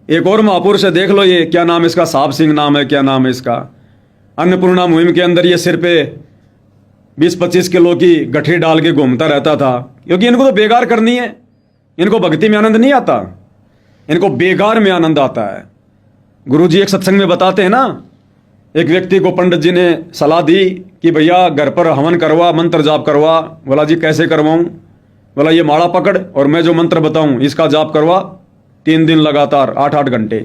एक और महापुरुष है, देख लो ये क्या नाम है इसका, साहब सिंह नाम है, क्या नाम है इसका। अन्नपूर्णा मुहिम के अंदर ये सिर पे 20-25 किलो की गठरी डाल के घूमता रहता था, क्योंकि इनको तो बेकार करनी है, इनको भक्ति में आनंद नहीं आता, इनको बेकार में आनंद आता है। गुरुजी एक सत्संग में बताते हैं ना, एक व्यक्ति को पंडित जी ने सलाह दी कि भैया घर पर हवन करवा, मंत्र जाप करवा। बोला जी कैसे करवाऊं? बोला ये माला पकड़ और मैं जो मंत्र बताऊं इसका जाप करवा, 3 दिन लगातार 8-8 घंटे,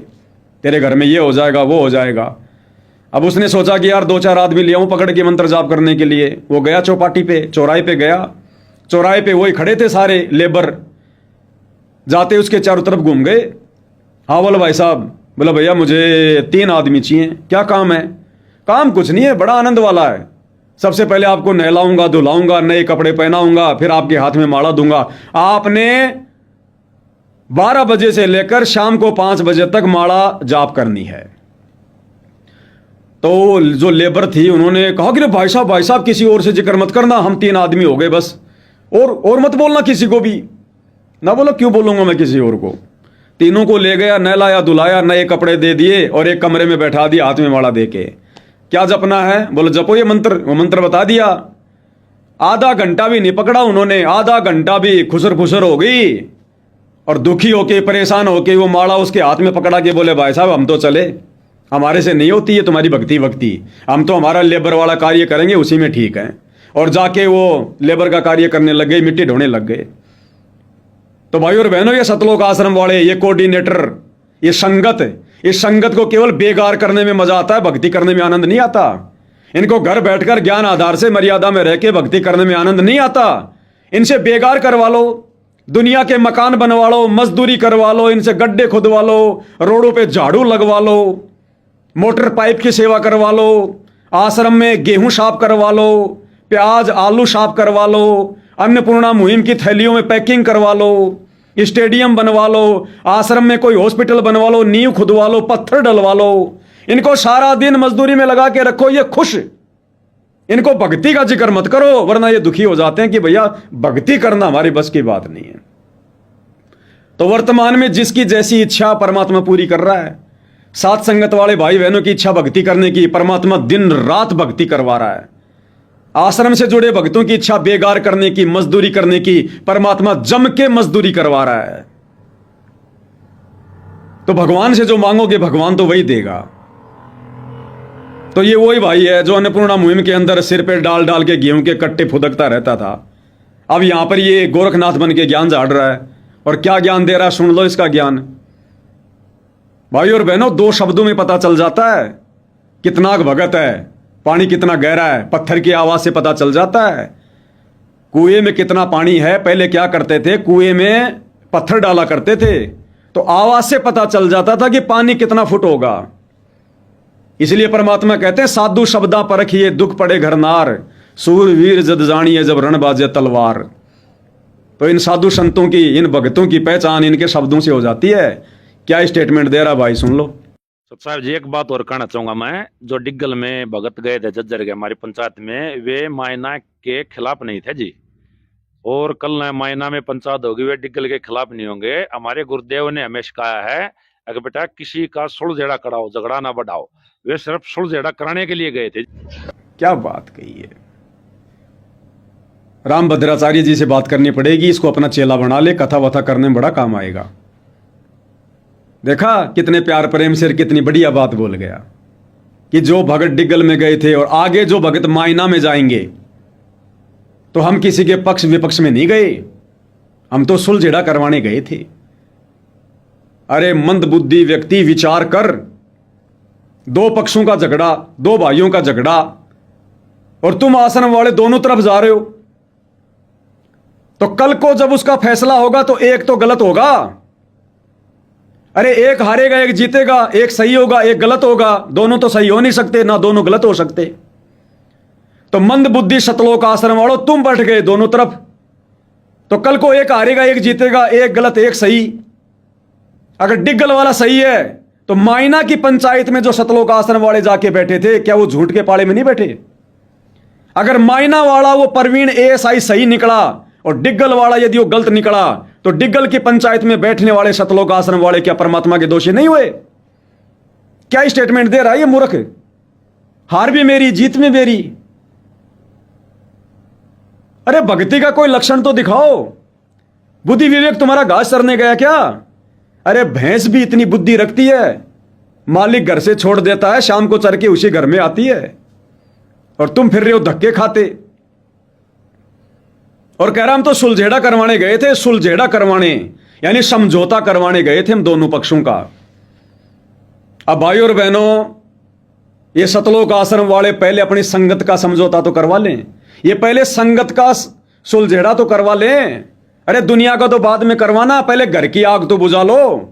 तेरे घर में ये हो जाएगा वो हो जाएगा। अब उसने सोचा कि यार 2-4 आदमी ले आऊं पकड़ के मंत्र जाप करने के लिए। वो गया चौपाटी पे, चौराहे पे गया, चौराहे पे वही खड़े थे सारे लेबर, जाते उसके चारों तरफ घूम गए। हाँ बोला भाई साहब। बोला भैया मुझे 3 आदमी चाहिए। क्या काम है? काम कुछ नहीं है, बड़ा आनंद वाला है। सबसे पहले आपको नहलाऊंगा, धुलाऊंगा, नए कपड़े पहनाऊंगा, फिर आपके हाथ में माला दूंगा। आपने 12 बजे से लेकर शाम को 5 बजे तक माला जाप करनी है। तो जो लेबर थी उन्होंने कहा कि भाई साहब किसी और से जिक्र मत करना, हम 3 आदमी हो गए बस, और मत बोलना किसी को भी। ना बोला क्यों बोलूंगा मैं किसी और को। तीनों को ले गया, नहलाया धुलाया, नए कपड़े दे दिए और एक कमरे में बैठा दिया, हाथ में माला दे के। क्या जपना है? बोले जपो ये मंत्र। वो मंत्र बता दिया। आधा घंटा भी नहीं पकड़ा उन्होंने, आधा घंटा भी खुसर फुसर हो गई और दुखी होके परेशान होके वो माला उसके हाथ में पकड़ा के बोले भाई साहब हम तो चले, हमारे से नहीं होती है तुम्हारी भक्ति, हम तो हमारा लेबर वाला कार्य करेंगे, उसी में ठीक है। और जाके वो लेबर का कार्य करने लग गए, मिट्टी ढोने लग गए। तो भाई और बहनों, ये सतलोक आश्रम वाले, ये कोऑर्डिनेटर, ये संगत, इस संगत को केवल बेगार करने में मजा आता है, भक्ति करने में आनंद नहीं आता। इनको घर बैठकर ज्ञान आधार से मर्यादा में रह के भक्ति करने में आनंद नहीं आता। इनसे बेगार करवा लो, दुनिया के मकान बनवा लो, मजदूरी करवा लो, इनसे गड्ढे खुदवा लो, रोडों पे झाड़ू लगवा लो, मोटर पाइप की सेवा करवा लो, आश्रम में गेहूं साफ करवा लो, प्याज आलू साफ करवा लो, अन्नपूर्णा मुहिम की थैलियों में पैकिंग करवा लो, स्टेडियम बनवा लो, आश्रम में कोई हॉस्पिटल बनवा लो, नींव खुदवा लो, पत्थर डलवा लो। इनको सारा दिन मजदूरी में लगा के रखो, ये खुश। इनको भक्ति का जिक्र मत करो, वरना ये दुखी हो जाते हैं कि भैया भक्ति करना हमारी बस की बात नहीं है। तो वर्तमान में जिसकी जैसी इच्छा परमात्मा पूरी कर रहा है। साथ संगत वाले भाई बहनों की इच्छा भक्ति करने की, परमात्मा दिन रात भक्ति करवा रहा है। आश्रम से जुड़े भक्तों की इच्छा बेगार करने की, मजदूरी करने की, परमात्मा जम के मजदूरी करवा रहा है। तो भगवान से जो मांगोगे भगवान तो वही देगा। तो ये वही भाई है जो अन्नपूर्णा मुहिम के अंदर सिर पे डाल डाल के गेहूं के कट्टे फुदकता रहता था। अब यहां पर ये गोरखनाथ बन के ज्ञान झाड़ रहा है। और क्या ज्ञान दे रहा है, सुन लो इसका ज्ञान। भाई और बहनों, 2 शब्दों में पता चल जाता है कितना भगत है, पानी कितना गहरा है, पत्थर की आवाज से पता चल जाता है। कुएं में कितना पानी है, पहले क्या करते थे, कुएं में पत्थर डाला करते थे, तो आवाज से पता चल जाता था कि पानी कितना फुट होगा। इसलिए परमात्मा कहते हैं साधु शब्दा परखिए दुख पड़े घर नार, सूरवीर जद जानिए जब रण बाजे तलवार। तो इन साधु संतों की, इन भक्तों की पहचान इनके शब्दों से हो जाती है। क्या स्टेटमेंट दे रहा भाई, सुन लो। साहब जी एक बात और कहना चाहूंगा मैं, जो डिग्गल में भगत गए थे जज्जर के हमारी पंचायत में, वे मायना के खिलाफ नहीं थे जी। और कल मायना में पंचायत होगी, वे डिग्गल के खिलाफ नहीं होंगे। हमारे गुरुदेव ने हमेशा कहा है अगर बेटा किसी का सुलझेड़ा कराओ, झगड़ा ना बढ़ाओ। वे सिर्फ सुलझेड़ा कराने के लिए गए थे। क्या बात कही है। राम भद्राचार्य जी से बात करनी पड़ेगी, इसको अपना चेला बना ले, कथा वथा करने में बड़ा काम आएगा। देखा कितने प्यार प्रेम से कितनी बढ़िया बात बोल गया कि जो भगत डिग्गल में गए थे और आगे जो भगत मायना में जाएंगे, तो हम किसी के पक्ष विपक्ष में नहीं गए, हम तो सुलझेड़ा करवाने गए थे। अरे मंद बुद्धि व्यक्ति विचार कर, 2 पक्षों का झगड़ा, 2 भाइयों का झगड़ा, और तुम आश्रम वाले दोनों तरफ जा रहे हो। तो कल को जब उसका फैसला होगा तो एक तो गलत होगा। अरे एक हारेगा एक जीतेगा, एक सही होगा एक गलत होगा, दोनों तो सही हो नहीं सकते, ना दोनों गलत हो सकते। तो मंद बुद्धि सतलोक आश्रम वालों, तुम बैठ गए दोनों तरफ, तो कल को एक हारेगा एक जीतेगा, एक गलत एक सही। अगर डिग्गल वाला सही है तो मायना की पंचायत में जो सतलोक आश्रम वाले जाके बैठे थे, क्या वो झूठ के पाले में नहीं बैठे? अगर मायना वाला वो परवीन ASI सही निकला और डिग्गल वाला यदि वो गलत निकला, तो डिग्गल की पंचायत में बैठने वाले सतलोक आश्रम वाले क्या परमात्मा के दोषी नहीं हुए? क्या स्टेटमेंट दे रहा है ये मूर्ख? हार भी मेरी, जीत भी मेरी। अरे भक्ति का कोई लक्षण तो दिखाओ। बुद्धि विवेक तुम्हारा घास चरने गया क्या? अरे भैंस भी इतनी बुद्धि रखती है, मालिक घर से छोड़ देता है, शाम को चर के उसी घर में आती है, और तुम फिर रहे हो धक्के खाते। और कह रहा हम तो सुलझेड़ा करवाने गए थे, सुलझेड़ा करवाने यानी समझौता करवाने गए थे हम दोनों पक्षों का। अब भाई और बहनों, ये सतलोक आश्रम वाले पहले अपनी संगत का समझौता तो करवा लें, ये पहले संगत का सुलझेड़ा तो करवा लें। अरे दुनिया का तो बाद में करवाना, पहले घर की आग तो बुझा लो।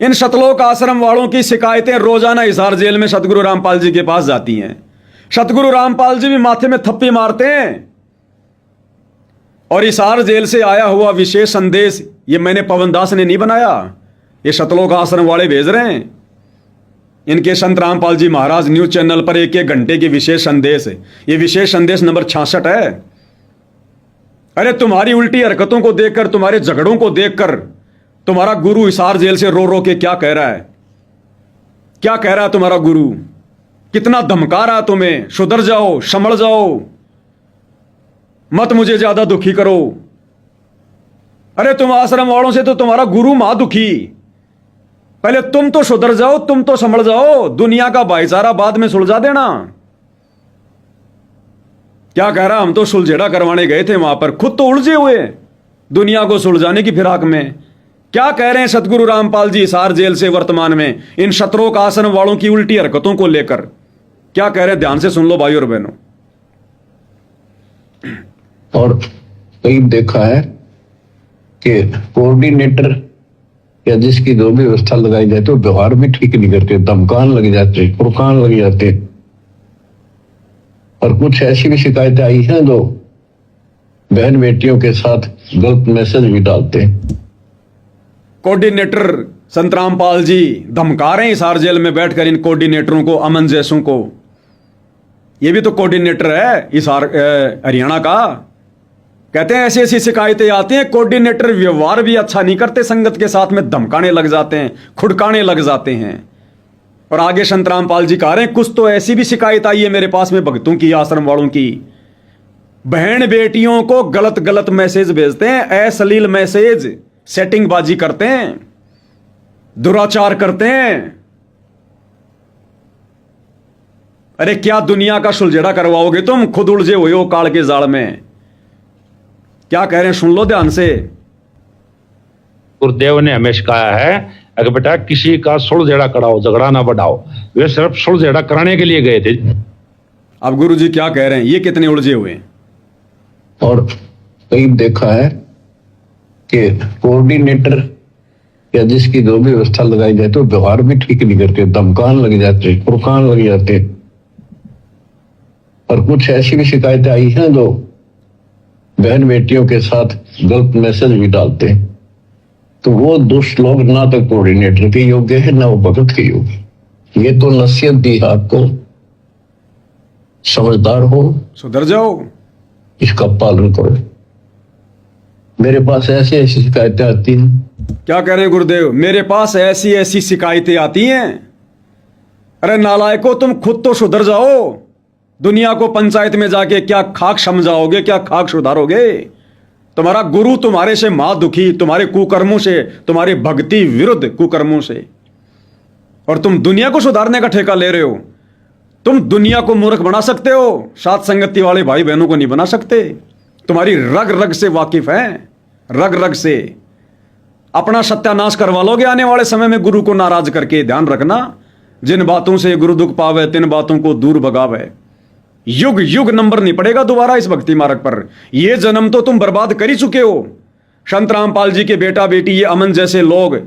इन सतलोक आश्रम वालों की शिकायतें रोजाना हिसार जेल में सतगुरु रामपाल जी के पास जाती हैं। सतगुरु रामपाल जी भी माथे में थप्पी मारते हैं। और हिसार जेल से आया हुआ विशेष संदेश ये मैंने पवन दास ने नहीं बनाया, ये सतलोक आश्रम वाले भेज रहे हैं। इनके संत रामपाल जी महाराज न्यूज चैनल पर एक एक घंटे की विशेष संदेश है। ये विशेष संदेश नंबर 66 है। अरे तुम्हारी उल्टी हरकतों को देखकर, तुम्हारे झगड़ों को देखकर तुम्हारा गुरु हिसार जेल से रो रो के क्या कह रहा है? क्या कह रहा है तुम्हारा गुरु? कितना धमका रहा है तुम्हें, सुधर जाओ, संभल जाओ, मत मुझे ज्यादा दुखी करो। अरे तुम आश्रम वालों से तो तुम्हारा गुरु महा दुखी। पहले तुम तो सुधर जाओ, तुम तो संभल जाओ, दुनिया का भाईचारा बाद में सुलझा देना। क्या कह रहा, हम तो सुलझेड़ा करवाने गए थे वहां पर, खुद तो उलझे हुए दुनिया को सुलझाने की फिराक में। क्या कह रहे हैं सतगुरु रामपाल जी हिसार जेल से वर्तमान में इन सतलोक आश्रम वालों की उल्टी हरकतों को लेकर? क्या कह रहे हैं, ध्यान से सुन लो भाई और बहनों। और कई देखा है कि कोऑर्डिनेटर या जिसकी जो भी व्यवस्था लगाई जाए तो व्यवहार भी ठीक नहीं करते, धमकान लग जाते, फुरकान लग जाते। और कुछ ऐसी भी शिकायतें आई हैं जो बहन बेटियों के साथ गलत मैसेज भी डालते हैं। कोऑर्डिनेटर संत रामपाल जी धमका रहे हैं हिसार जेल में बैठकर इन कोऑर्डिनेटरों को, अमन जैसों को। ये भी तो कोऑर्डिनेटर है हिसार हरियाणा का। कहते हैं ऐसी ऐसी शिकायतें आती हैं, कोऑर्डिनेटर व्यवहार भी अच्छा नहीं करते, संगत के साथ में धमकाने लग जाते हैं, खुड़काने लग जाते हैं। और आगे संत रामपाल जी कह रहे हैं, कुछ तो ऐसी भी शिकायत आई है मेरे पास में भक्तों की, आश्रम वालों की, बहन बेटियों को गलत गलत मैसेज भेजते हैं, अश्लील मैसेज, सेटिंगबाजी करते हैं, दुराचार करते हैं। अरे क्या दुनिया का सुलझेड़ा करवाओगे तुम? खुद उलझे हुए हो काल के जाल में। क्या कह रहे हैं, सुन लो ध्यान से। गुरुदेव ने हमेशा कहा है अगर बेटा किसी का सुलझेड़ा कराओ, झगड़ा ना बढ़ाओ। वे सिर्फ सुलझेड़ा कराने के लिए गए थे। अब गुरु जी क्या कह रहे हैं, ये कितने उलझे हुए हैं। और कई देखा है कि कोऑर्डिनेटर या जिसकी जो भी व्यवस्था लगाई जाए तो व्यवहार भी ठीक नहीं करते, धमकान लग जाते, फुरकान लग जाते। और कुछ ऐसी भी शिकायतें आई हैं जो बहन बेटियों के साथ गलत मैसेज भी डालते हैं। तो वो दुष्ट लोग ना तो कोऑर्डिनेटर के योग्य है ना वो भगत के योग्य। ये तो नसीहत दी है आपको, समझदार हो, सुधर जाओ, इसका पालन करो। मेरे पास ऐसी ऐसी शिकायतें आती हैं। क्या कह रहे हैं गुरुदेव, मेरे पास ऐसी ऐसी शिकायतें आती हैं। अरे नालायको, तुम खुद तो सुधर जाओ। दुनिया को पंचायत में जाके क्या खाक समझाओगे, क्या खाक सुधारोगे? तुम्हारा गुरु तुम्हारे से मां दुखी, तुम्हारे कुकर्मों से, तुम्हारी भक्ति विरुद्ध कुकर्मों से, और तुम दुनिया को सुधारने का ठेका ले रहे हो। तुम दुनिया को मूर्ख बना सकते हो, साथ संगति वाले भाई बहनों को नहीं बना सकते। तुम्हारी रग रग से वाकिफ है, रग रग से। अपना सत्यानाश करवा लोगे आने वाले समय में गुरु को नाराज करके। ध्यान रखना, जिन बातों से गुरु दुख पावे तिन बातों को दूर भगावे। युग युग नंबर नहीं पड़ेगा दोबारा इस भक्ति मार्ग पर। ये जन्म तो तुम बर्बाद कर ही चुके हो। संत रामपाल जी के बेटा बेटी, ये अमन जैसे लोग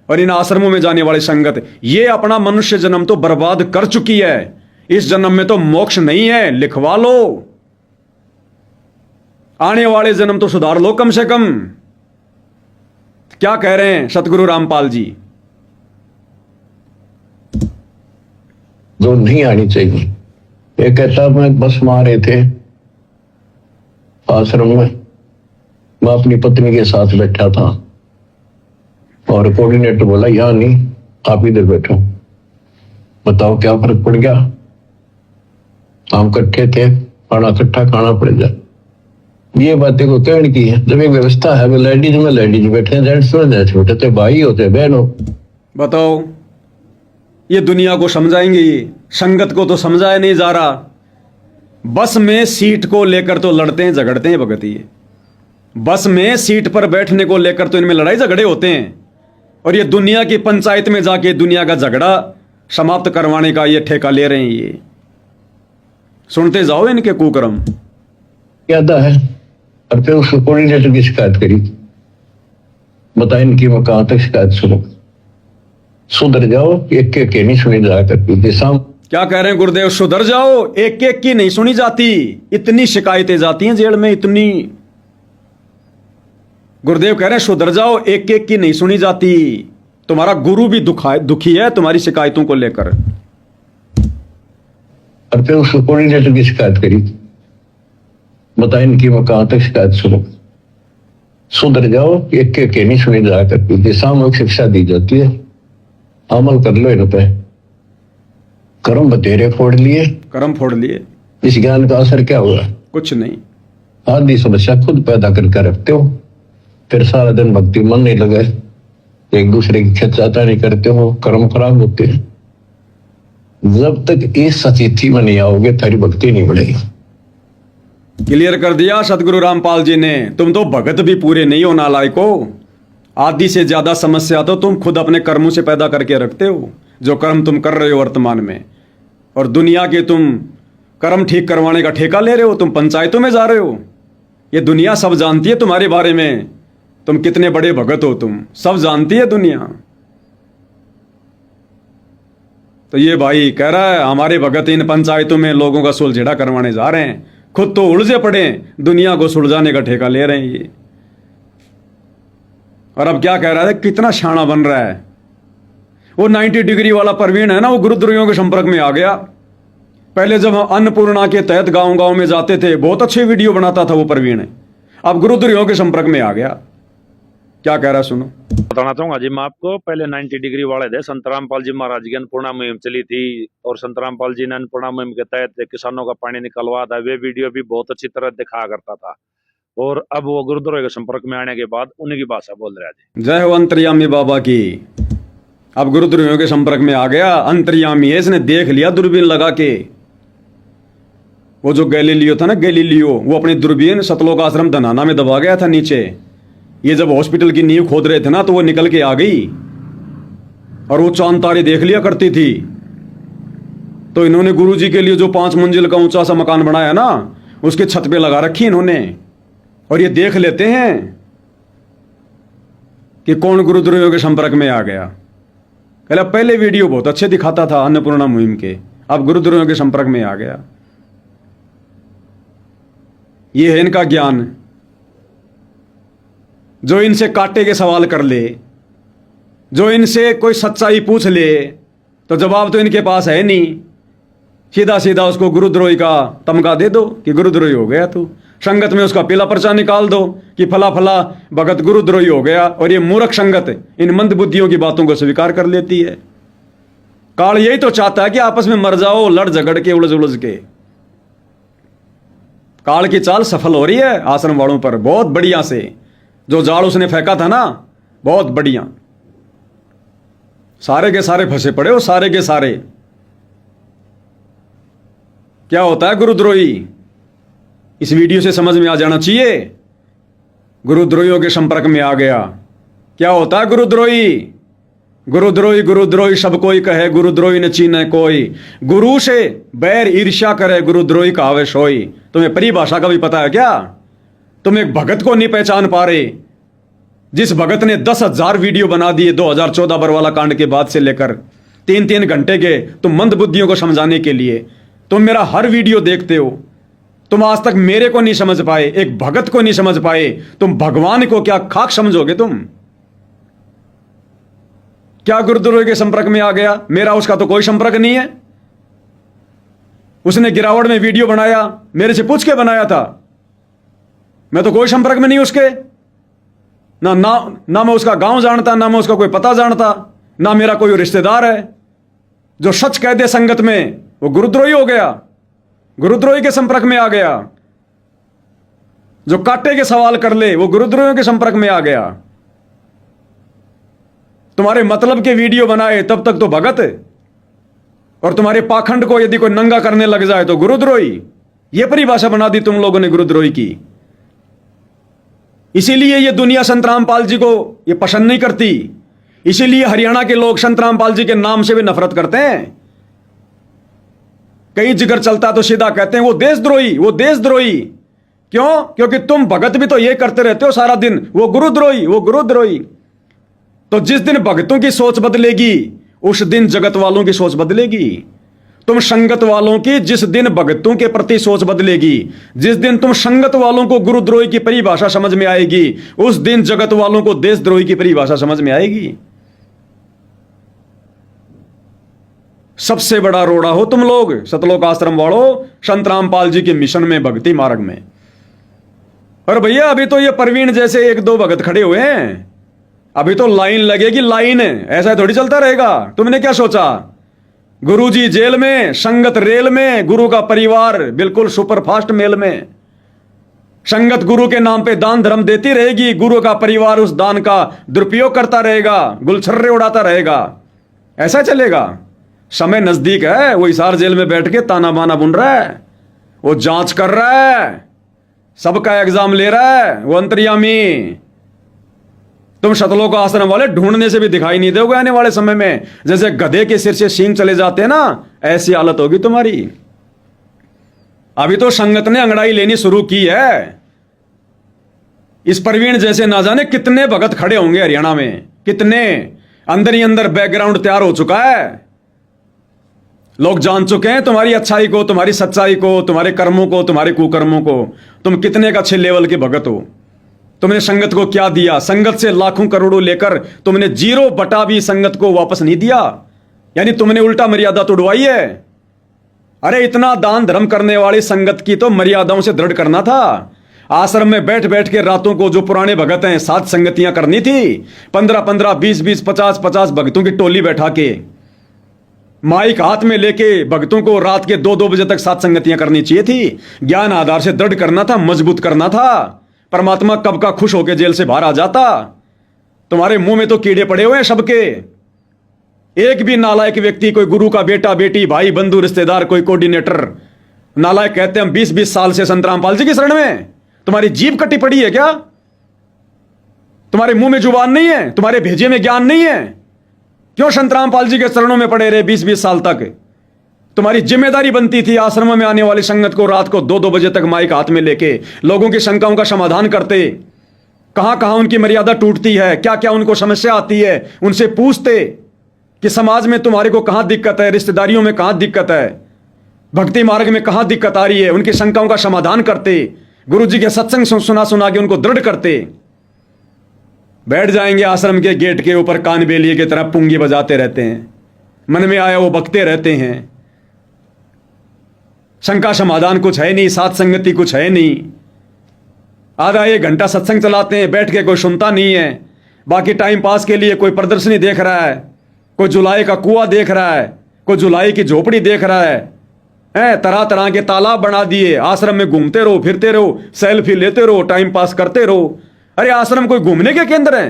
और इन आश्रमों में जाने वाले संगत, ये अपना मनुष्य जन्म तो बर्बाद कर चुकी है। इस जन्म में तो मोक्ष नहीं है, लिखवा लो। आने वाले जन्म तो सुधार लो कम से कम। क्या कह रहे हैं सतगुरु रामपाल जी? जो नहीं आनी चाहिए। ये कहता मैं बस मारे थे आश्रम में, मैं अपनी पत्नी के साथ बैठा था और कोऑर्डिनेटर बोला यहाँ नहीं, आप इधर बैठो, बताओ क्या फर्क पड़ गया। हम इकट्ठे थे, खाना इकट्ठा खाना पड़ेगा। ये बातें को कहने की है, जब एक व्यवस्था है वो लेडीज में लेडीज बैठे, जेंट्स में जेंट्स बैठे, तो भाई होते बहन हो। बताओ ये दुनिया को समझाएंगे? ये संगत को तो समझाया नहीं जा रहा, बस में सीट को लेकर तो लड़ते हैं झगड़ते हैं भगत। ये बस में सीट पर बैठने को लेकर तो इनमें लड़ाई झगड़े होते हैं, और ये दुनिया की पंचायत में जाके दुनिया का झगड़ा समाप्त करवाने का ये ठेका ले रहे हैं। ये सुनते जाओ इनके कुकर्म। यादा है, और फिर उसको कोऑर्डिनेटर की शिकायत करी, बता इनकी मैं कहां तक शिकायत सुनूं, सुधर जाओ, एक एक के नहीं सुनी जा करती शाम। क्या कह रहे हैं गुरुदेव? सुधर जाओ, एक एक की नहीं सुनी जाती, इतनी शिकायतें जाती हैं जेल में, इतनी। गुरुदेव कह रहे हैं सुधर जाओ, एक एक की नहीं सुनी जाती। तुम्हारा गुरु भी दुखी है तुम्हारी शिकायतों को लेकर। और फिर उसको कोऑर्डिनेटर की शिकायत करी, बता इनकी मैं कहां तक शिकायत सुनूं, सुधर जाओ, एक एक के नहीं सुनी जा करती, सामूहिक शिक्षा दी जाती है, अमल कर लो इन पे। कर्म बतेरे फोड़ लिए, कर्म फोड़ लिए, इस ज्ञान का असर क्या हुआ? कुछ नहीं। आधी समस्या खुद पैदा करके रखते हो, फिर सारा दिन भक्ति मन नहीं लगे, एक दूसरे की खिंचाता नहीं करते हो, कर्म खराब होते हैं। जब तक इस सतीथि में नहीं आओगे तेरी भक्ति नहीं बढ़ेगी। क्लियर कर दिया सदगुरु रामपाल जी ने। तुम तो भगत भी पूरे नहीं हो नालायको। आधी से ज्यादा समस्या तो तुम खुद अपने कर्मों से पैदा करके रखते हो, जो कर्म तुम कर रहे हो वर्तमान में, और दुनिया के तुम कर्म ठीक करवाने का ठेका ले रहे हो। तुम पंचायतों में जा रहे हो, ये दुनिया सब जानती है तुम्हारे बारे में, तुम कितने बड़े भगत हो, तुम सब जानती है दुनिया। तो ये भाई कह रहा है हमारे भगत इन पंचायतों में लोगों का सुलझेड़ा करवाने जा रहे हैं, खुद तो उलझे पड़े, दुनिया को सुलझाने का ठेका ले रहे हैं ये। और अब क्या कह रहा है, कितना शाना बन रहा है। वो 90 डिग्री वाला प्रवीण है ना, वो गुरुद्रोहियों के संपर्क में आ गया। पहले जब हम अन्नपूर्णा के तहत गांव गांव में जाते थे, बहुत अच्छे वीडियो बनाता था वो प्रवीण, अब गुरुद्रोहियों के संपर्क में आ गया। क्या कह रहा है सुनो। बताना चाहूंगा जी मैं आपको, पहले 90 डिग्री वाले थे, संत रामपाल जी महाराज की अन्नपूर्णा मुहिम चली थी, और संत रामपाल जी ने अन्नपूर्णा मुहिम के तहत किसानों का पानी निकलवा था, वे वीडियो भी बहुत अच्छी तरह दिखाया करता था। और अब वो गुरुद्रोही के संपर्क में आने के बाद उन्हीं की भाषा बोल रहा है। जय हो अंतर्यामी बाबा की। अब गुरुद्रोहियों के संपर्क में आ गया, अंतर्यामी है, इसने देख लिया दूरबीन लगा के। वो जो गैलीलियो था ना, गैलीलियो, वो अपनी दूरबीन सतलोक आश्रम धनाना में दबा गया था नीचे। ये जब हॉस्पिटल की नींव खोद रहे थे ना, तो वो निकल के आ गई और वो चांद तारे देख लिया करती थी। तो इन्होंने गुरुजी के लिए जो 5 मंजिल का ऊंचा सा मकान बनाया ना, उसके छत पे लगा रखी इन्होंने, और ये देख लेते हैं कि कौन गुरुद्रोहियों के संपर्क में आ गया। पहले वीडियो बहुत अच्छे दिखाता था अन्नपूर्णा मुहिम के, अब गुरुद्रोहियों के संपर्क में आ गया। ये है इनका ज्ञान। जो इनसे काटे के सवाल कर ले, जो इनसे कोई सच्चाई पूछ ले, तो जवाब तो इनके पास है नहीं, सीधा सीधा उसको गुरुद्रोही का तमगा दे दो कि गुरुद्रोही हो गया तू। संगत में उसका पीला पर्चा निकाल दो कि फला फला भगत गुरुद्रोही हो गया। और ये मूर्ख संगत इन मंद बुद्धियों की बातों को स्वीकार कर लेती है। काल यही तो चाहता है कि आपस में मर जाओ, लड़ झगड़ के, उलझ उलझ के। काल की चाल सफल हो रही है आश्रम वालों पर बहुत बढ़िया से। जो जाल उसने फेंका था ना, बहुत बढ़िया, सारे के सारे फंसे पड़े हो, सारे के सारे। क्या होता है गुरुद्रोही, इस वीडियो से समझ में आ जाना चाहिए। गुरुद्रोहियों के संपर्क में आ गया। क्या होता है गुरुद्रोही? गुरुद्रोही गुरुद्रोही सब कोई कहे, गुरुद्रोही ने चीने कोई। गुरु से बैर ईर्ष्या करे, गुरुद्रोही कहावे सोई। तुम्हें परिभाषा का भी पता है क्या? तुम एक भगत को नहीं पहचान पा रहे, जिस भगत ने 10,000 वीडियो बना दिए 2014 बरवाला कांड के बाद से लेकर 3-3 घंटे के, तुम मंद बुद्धियों को समझाने के लिए। तुम मेरा हर वीडियो देखते हो, तुम आज तक मेरे को नहीं समझ पाए, एक भगत को नहीं समझ पाए, तुम भगवान को क्या खाक समझोगे तुम? क्या गुरुद्रोही के संपर्क में आ गया? मेरा उसका तो कोई संपर्क नहीं है। उसने गिरावट में वीडियो बनाया, मेरे से पूछ के बनाया था, मैं तो कोई संपर्क में नहीं उसके। ना ना ना मैं उसका गांव जानता, ना मैं उसका कोई पता जानता, ना मेरा कोई रिश्तेदार है। जो सच कह दे संगत में वो गुरुद्रोही हो गया, गुरुद्रोही के संपर्क में आ गया। जो काटे के सवाल कर ले वो गुरुद्रोहियों के संपर्क में आ गया। तुम्हारे मतलब के वीडियो बनाए तब तक तो भगत, और तुम्हारे पाखंड को यदि कोई नंगा करने लग जाए तो गुरुद्रोही। यह परिभाषा बना दी तुम लोगों ने गुरुद्रोही की। इसीलिए यह दुनिया संत रामपाल जी को यह पसंद नहीं करती। इसीलिए हरियाणा के लोग संत रामपाल जी के नाम से भी नफरत करते हैं। कई जिक्र चलता तो सीधा कहते हैं वो देशद्रोही, वो देशद्रोही। क्यों? क्योंकि तुम भगत भी तो ये करते रहते हो सारा दिन, वो गुरुद्रोही, वो गुरुद्रोही। तो जिस दिन भगतों की सोच बदलेगी उस दिन जगत वालों की सोच बदलेगी। तुम संगत वालों की जिस दिन भगतों के प्रति सोच बदलेगी, जिस दिन तुम संगत वालों को गुरुद्रोही की परिभाषा समझ में आएगी, उस दिन जगत वालों को देशद्रोही की परिभाषा समझ में आएगी। सबसे बड़ा रोड़ा हो तुम लोग सतलोक आश्रम वालों, संत रामपाल जी के मिशन में, भक्ति मार्ग में। और भैया अभी तो ये प्रवीण जैसे एक दो भगत खड़े हुए हैं, अभी तो लाइन लगेगी, लाइन। ऐसा थोड़ी चलता रहेगा। तुमने क्या सोचा? गुरुजी जेल में, संगत रेल में, गुरु का परिवार बिल्कुल सुपरफास्ट मेल में। संगत गुरु के नाम पे दान धर्म देती रहेगी, गुरु का परिवार उस दान का दुरुपयोग करता रहेगा, गुलछर्रे उड़ाता रहेगा। ऐसा चलेगा? समय नजदीक है। वो हिसार जेल में बैठ के ताना बाना बुन रहा है, वो जांच कर रहा है, सबका एग्जाम ले रहा है, वो अंतर्यामी। तुम सतलोक आश्रम वाले ढूंढने से भी दिखाई नहीं दोगे आने वाले समय में। जैसे गधे के सिर से सींग चले जाते हैं ना, ऐसी हालत होगी तुम्हारी। अभी तो संगत ने अंगड़ाई लेनी शुरू की है। इस प्रवीण जैसे ना जाने कितने भगत खड़े होंगे हरियाणा में, कितने। अंदर ही अंदर बैकग्राउंड तैयार हो चुका है। लोग जान चुके हैं तुम्हारी अच्छाई को, तुम्हारी सच्चाई को, तुम्हारे कर्मों को, तुम्हारे कुकर्मों को। तुम कितने का अच्छे लेवल के भगत हो। तुमने संगत को क्या दिया? संगत से लाखों करोड़ों लेकर तुमने 0 भी संगत को वापस नहीं दिया। यानी तुमने उल्टा मर्यादा तोड़वाई है। अरे इतना दान धर्म करने वाली संगत की तो मर्यादाओं से दृढ़ करना था। आश्रम में बैठ बैठ के रातों को जो पुराने भगत हैं 7 संगतियां करनी थी। 15-15, 20-20, 50-50 भक्तों की टोली बैठा के माइक हाथ में लेके भक्तों को रात के 2-2 बजे तक 7 संगतियां करनी चाहिए थी। ज्ञान आधार से दृढ़ करना था, मजबूत करना था। परमात्मा कब का खुश होकर जेल से बाहर आ जाता। तुम्हारे मुंह में तो कीड़े पड़े हुए हैं सबके। एक भी नालायक व्यक्ति, कोई गुरु का बेटा बेटी, भाई बंधु रिश्तेदार, कोई कोऑर्डिनेटर नालायक कहते हैं हम 20-20 साल से संत रामपाल जी की शरण में। तुम्हारी जीभ कटी पड़ी है क्या? तुम्हारे मुंह में जुबान नहीं है? तुम्हारे भेजे में ज्ञान नहीं है? क्यों संत रामपाल जी के चरणों में पड़े रहे 20-20 साल तक? तुम्हारी जिम्मेदारी बनती थी आश्रम में आने वाली संगत को रात को 2-2 बजे तक माइक हाथ में लेके लोगों की शंकाओं का समाधान करते। कहां कहां उनकी मर्यादा टूटती है, क्या क्या उनको समस्या आती है, उनसे पूछते कि समाज में तुम्हारे को कहां दिक्कत है, रिश्तेदारियों में कहां दिक्कत है, भक्ति मार्ग में कहां दिक्कत आ रही है। उनकी शंकाओं का समाधान करते। गुरु जी के सत्संग सुना सुना के उनको दृढ़ करते। बैठ जाएंगे आश्रम के गेट के ऊपर कान बेलिए की तरह पुंगी बजाते रहते हैं, मन में आया वो बकते रहते हैं। शंका समाधान कुछ है नहीं, साथ संगति कुछ है नहीं। आधा 1 घंटा सत्संग चलाते हैं, बैठ के कोई सुनता नहीं है। बाकी टाइम पास के लिए कोई प्रदर्शनी देख रहा है, कोई जुलाई का कुआं देख रहा है, कोई जुलाई की झोपड़ी देख रहा है। तरह तरह के तालाब बना दिए। आश्रम में घूमते रहो, फिरते रहो, सेल्फी लेते रहो, टाइम पास करते रहो। अरे आश्रम कोई घूमने के केंद्र है?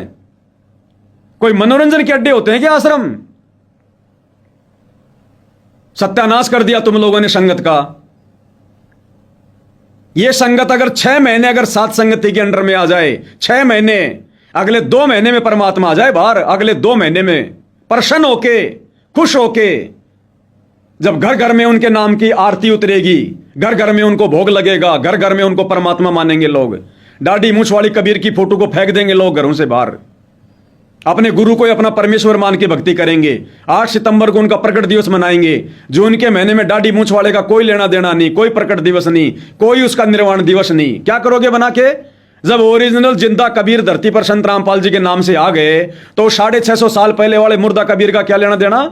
कोई मनोरंजन के अड्डे होते हैं क्या आश्रम? सत्यानाश कर दिया तुम लोगों ने संगत का। यह संगत अगर 6 महीने अगर 7 संगति के अंडर में आ जाए, 6 महीने, अगले 2 महीने में परमात्मा आ जाए बाहर। अगले 2 महीने में प्रसन्न होके, खुश होके, जब घर घर में उनके नाम की आरती उतरेगी, घर घर में उनको भोग लगेगा, घर घर में उनको परमात्मा मानेंगे लोग। दाढ़ी मूछ वाली कबीर की फोटो को फेंक देंगे लोग घरों से बाहर। अपने गुरु को अपना परमेश्वर मान के भक्ति करेंगे। 8 सितंबर को उनका प्रकट दिवस मनाएंगे। जो उनके महीने में दाढ़ी मूछ वाले का कोई लेना देना नहीं, कोई प्रकट दिवस नहीं, कोई उसका निर्वाण दिवस नहीं। क्या करोगे बना के? जब ओरिजिनल जिंदा कबीर धरती पर संत रामपाल जी के नाम से आ गए तो 650 साल पहले वाले मुर्दा कबीर का क्या लेना देना?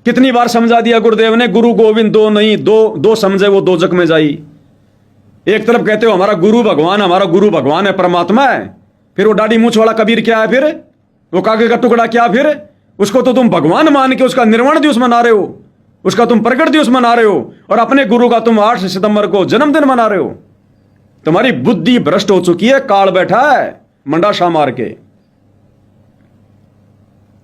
कितनी बार समझा दिया गुरुदेव ने, गुरु गोविंद दो नहीं, दो समझे वो दोजक में जाई। एक तरफ कहते हो हमारा गुरु भगवान है, परमात्मा है, फिर वो दाढ़ी मूछ वाला कबीर क्या है? फिर वो कागज का टुकड़ा क्या? फिर उसको तो तुम भगवान मान के उसका निर्वाण दिवस मना रहे हो, उसका तुम प्रकट दिवस मना रहे हो, और अपने गुरु का तुम 8 सितंबर को जन्मदिन मना रहे हो। तुम्हारी बुद्धि भ्रष्ट हो चुकी है, काल बैठा है मंडाशा मार के।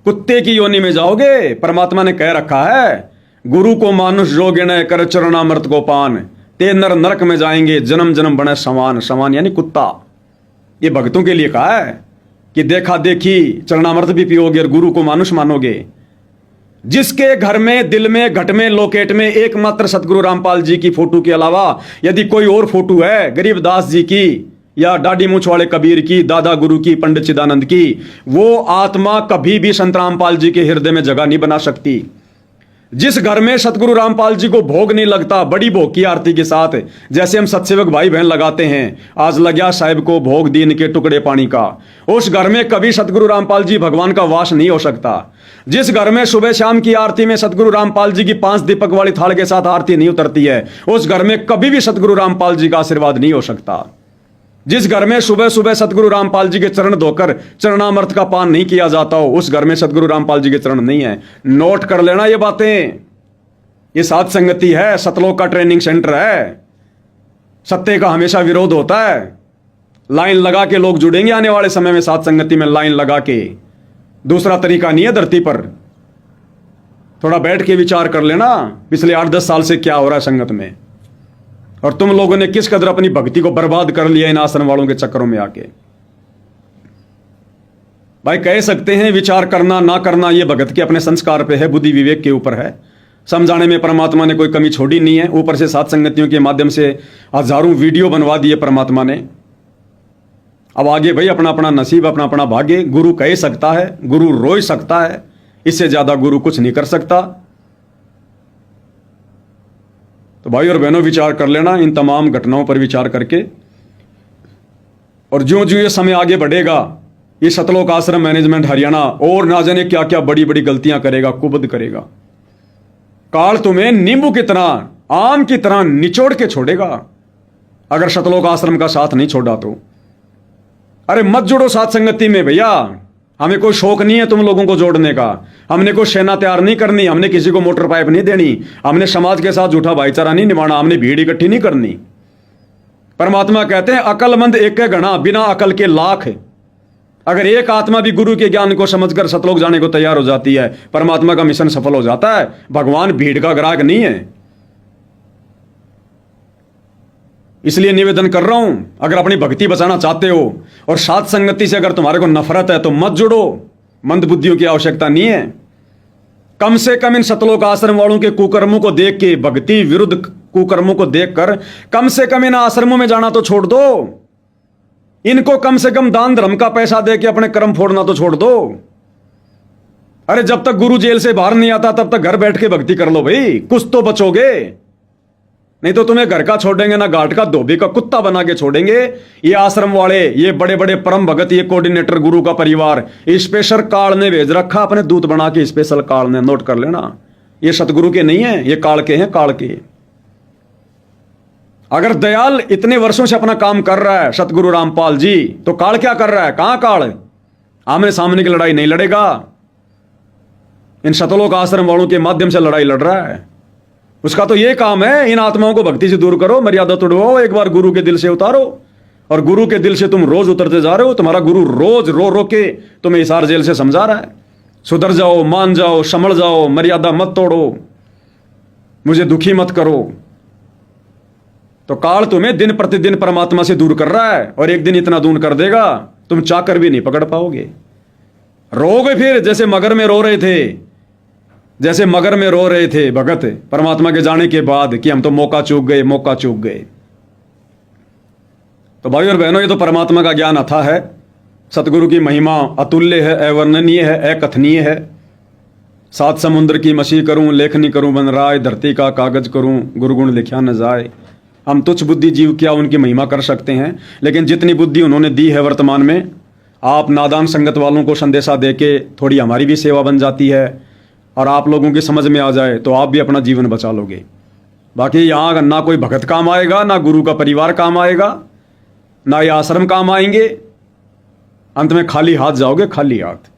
कुत्ते की योनि में जाओगे। परमात्मा ने कह रखा है, गुरु को मानुष जो गिने कर चरणामृत को पान, ते नर नरक में जाएंगे जन्म जन्म बने समान। समान यानी कुत्ता। ये भक्तों के लिए कहा है कि देखा देखी चरणामृत भी पियोगे और गुरु को मानुष मानोगे। जिसके घर में, दिल में, घट में, लोकेट में एकमात्र सतगुरु रामपाल जी की फोटो के अलावा यदि कोई और फोटो है, गरीबदास जी की या दाढ़ी मूछ वाले कबीर की, दादा गुरु की, पंडित चिदानंद की, वो आत्मा कभी भी संत रामपाल जी के हृदय में जगह नहीं बना सकती। जिस घर में सतगुरु रामपाल जी को भोग नहीं लगता, बड़ी भोग की आरती के साथ, जैसे हम सत्सेवक भाई बहन लगाते हैं, आज लग्या साहिब को भोग दीन के टुकड़े पानी का, उस घर में कभी सतगुरु रामपाल जी भगवान का वास नहीं हो सकता। जिस घर में सुबह शाम की आरती में सतगुरु रामपाल जी की 5 दीपक वाली थाल के साथ आरती नहीं उतरती है, उस घर में कभी भी सतगुरु रामपाल जी का आशीर्वाद नहीं हो सकता। जिस घर में सुबह सुबह सतगुरु रामपाल जी के चरण धोकर चरणामृत का पान नहीं किया जाता हो, उस घर में सतगुरु रामपाल जी के चरण नहीं है। नोट कर लेना ये बातें। ये साध संगति है, सतलोक का ट्रेनिंग सेंटर है। सत्य का हमेशा विरोध होता है। लाइन लगा के लोग जुड़ेंगे आने वाले समय में साध संगति में, लाइन लगा के। दूसरा तरीका नहीं है धरती पर। थोड़ा बैठ के विचार कर लेना पिछले 8-10 साल से क्या हो रहा है संगत में, और तुम लोगों ने किस कदर अपनी भक्ति को बर्बाद कर लिया इन आश्रम वालों के चक्करों में आके। भाई कह सकते हैं विचार करना ना करना ये भगत के अपने संस्कार पे है, बुद्धि विवेक के ऊपर है। समझाने में परमात्मा ने कोई कमी छोड़ी नहीं है। ऊपर से सात संगतियों के माध्यम से हजारों वीडियो बनवा दिए परमात्मा ने। अब आगे भाई अपना अपना नसीब, अपना अपना भाग्य। गुरु कह सकता है, गुरु रोय सकता है, इससे ज्यादा गुरु कुछ नहीं कर सकता। तो भाई और बहनों विचार कर लेना इन तमाम घटनाओं पर विचार करके। और ज्यों ज्यों ये समय आगे बढ़ेगा, ये सतलोक आश्रम मैनेजमेंट हरियाणा और ना जाने क्या क्या बड़ी बड़ी गलतियां करेगा, कुबद करेगा। काल तुम्हें नींबू की तरह, आम की तरह निचोड़ के छोड़ेगा अगर सतलोक आश्रम का साथ नहीं छोड़ा तो। अरे मत जुड़ो साथ संगति में भैया, हमें कोई शौक नहीं है तुम लोगों को जोड़ने का। हमने कोई सेना तैयार नहीं करनी, हमने किसी को मोटर पाइप नहीं देनी, हमने समाज के साथ झूठा भाईचारा नहीं निभाना, हमने भीड़ इकट्ठी नहीं करनी। परमात्मा कहते हैं अकलमंद एक के गणा, बिना अकल के लाख। अगर एक आत्मा भी गुरु के ज्ञान को समझकर सतलोक जाने को तैयार हो जाती है, परमात्मा का मिशन सफल हो जाता है। भगवान भीड़ का ग्राहक नहीं है। इसलिए निवेदन कर रहा हूं, अगर अपनी भक्ति बचाना चाहते हो और साथ संगति से अगर तुम्हारे को नफरत है तो मत जुड़ो। मंद बुद्धियों की आवश्यकता नहीं है। कम से कम इन सतलोक आश्रम वालों के कुकर्मों को देख के, भक्ति विरुद्ध कुकर्मों को देखकर कम से कम इन आश्रमों में जाना तो छोड़ दो। इनको कम से कम दान धर्म का पैसा दे के अपने कर्म फोड़ना तो छोड़ दो। अरे जब तक गुरु जेल से बाहर नहीं आता तब तक घर बैठ के भक्ति कर लो भाई, कुछ तो बचोगे। नहीं तो तुम्हें घर का छोड़ेंगे ना घाट का, धोबी का कुत्ता बना के छोड़ेंगे। ये आश्रम वाले, ये बड़े बड़े परम भगत, ये कोऑर्डिनेटर गुरु का परिवार, स्पेशल काल ने भेज रखा अपने दूत बना के। स्पेशल काल ने, नोट कर लेना, ये सतगुरु के नहीं है, ये काल के हैं, काल के। अगर दयाल इतने वर्षों से अपना काम कर रहा है सतगुरु रामपाल जी, तो काल क्या कर रहा है? कहां काल? आमने सामने की लड़ाई नहीं लड़ेगा, इन सतलोक आश्रम वालों के माध्यम से लड़ाई लड़ रहा है। उसका तो ये काम है, इन आत्माओं को भक्ति से दूर करो, मर्यादा तोड़वाओ, एक बार गुरु के दिल से उतारो। और गुरु के दिल से तुम रोज उतरते जा रहे हो। तुम्हारा गुरु रोज रो रो के तुम्हें हिसार जेल से समझा रहा है, सुधर जाओ, मान जाओ, संभल जाओ, मर्यादा मत तोड़ो, मुझे दुखी मत करो। तो काल तुम्हें दिन प्रतिदिन परमात्मा से दूर कर रहा है, और एक दिन इतना दूर कर देगा तुम चाकर भी नहीं पकड़ पाओगे। रोगे फिर जैसे मगर में रो रहे थे, जैसे मगर में रो रहे थे भगत परमात्मा के जाने के बाद कि हम तो मौका चूक गए, मौका चूक गए। तो भाई और बहनों, ये तो परमात्मा का ज्ञान अथा है। सतगुरु की महिमा अतुल्य है, अवर्णनीय है, अकथनीय है। सात समुद्र की मछी करूं, लेखनी करूं बन राय, धरती का कागज करूं, गुरुगुण लिखा न जाए। हम तुच्छ बुद्धि जीव क्या उनकी महिमा कर सकते हैं, लेकिन जितनी बुद्धि उन्होंने दी है वर्तमान में, आप नादान संगत वालों को संदेशा देके थोड़ी हमारी भी सेवा बन जाती है, और आप लोगों की समझ में आ जाए तो आप भी अपना जीवन बचा लोगे। बाकी यहाँ ना कोई भगत काम आएगा, ना गुरु का परिवार काम आएगा, ना ये आश्रम काम आएंगे। अंत में खाली हाथ जाओगे, खाली हाथ।